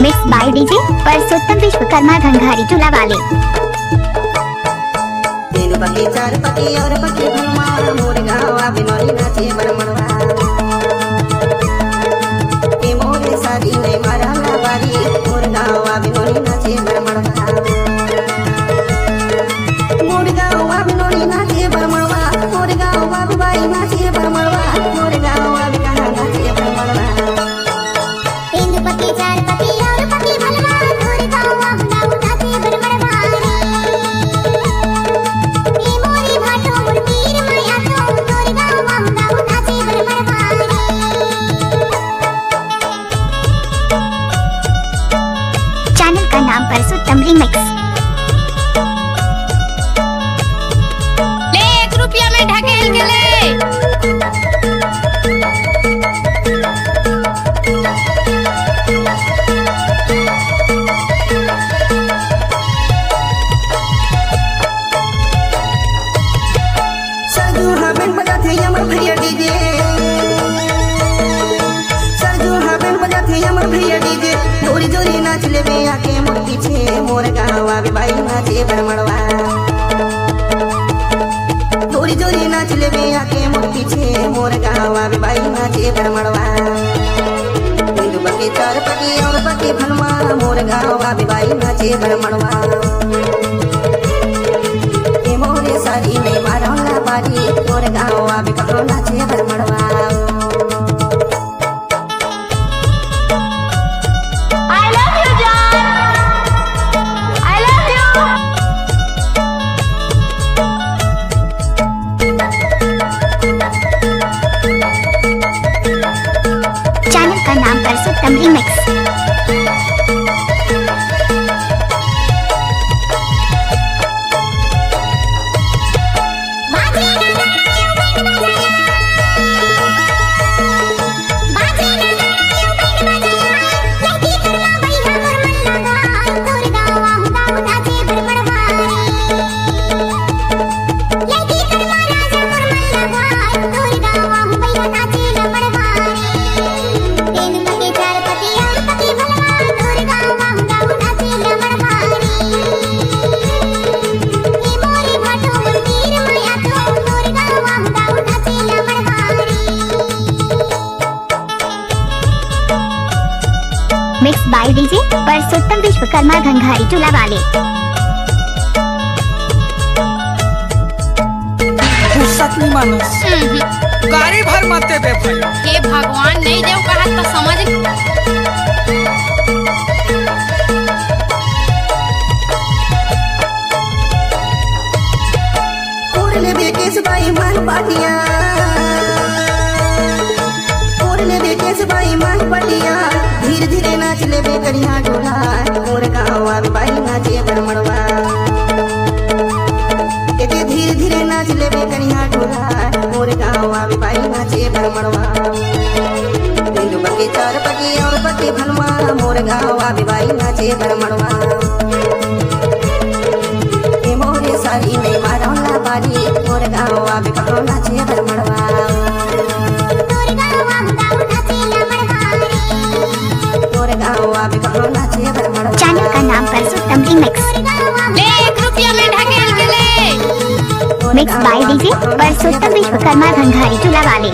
Mix by DJ Parsottam Vishwakarma Ghanghari चूल्हा वाले। तीन पति चार पति और पति भरमा मोर गावा बिनोरी नाचे बरमड़वा के मोरे शादी में मारा बारी मोर गावा बिनोरी नाचे बरमड़वा मोर गावा बिनोरी नाचे बरमड़वा मोर गावा बाई नाचे बरमड़वा मोर गावा बिकहा नाचे बरमड़वा तीन पति चार पति और पति भरमा मोर गावा नाचे बरमड़वा चैनल का नाम परसोत्तम रिमिक्स। ले 1 रुपया में ढकेल के ले। सरजू हाबेन बजाते हमर भैया डीजे सरजू हाबेन बजाते हमर भैया डीजे जोरी जोरी नाच लेबे आके मोर पीछे मोर गावा बाई नाचे बरमड़वा जोरी जोरी नाच लेबे आके मोर पीछे मोर गावा बाई नाचे बरमड़वा हिंदू पति चार पति और पति भनमा मोर गावा बाई नाचे बरमड़वा के मोरे साड़ी में मारौला बारी मोर गावा बिकहा नाचे बरमड़वा I love you, John. I love you. Channel का नाम Parsottam remix. Mix by DJ Parsottam Vishwakarma Ghanghari चूल्हा वाले। फुर्सत नहीं मानस गाड़ी भर मत दे भाई। हे भगवान नहीं देव कहा तो समझ। ओढ़ने बेकेस बाई मान पाटिया ओढ़ने बेकेस बाई मान पाटिया धीरे धीरे नाच लेबे करिया ढोला मोर गावा बाई नाचे बरमड़वा के धीरे धीरे नाच लेबे करिया ढोला मोर गावा बाई नाचे बरमड़वा हिंदू पति चार पति और पति भनमा मोर गावा बाई नाचे बरमड़वा के मोरे साड़ी में मारौला बारी मोर गावा बिकहा नाचे बरमड़वा चैनल का नाम परसोत्तम रिमिक्स। ले 1 रुपया में ढकेल के ले। Mix by DJ Parsottam Vishwakarma Ghanghari चूल्हा वाले।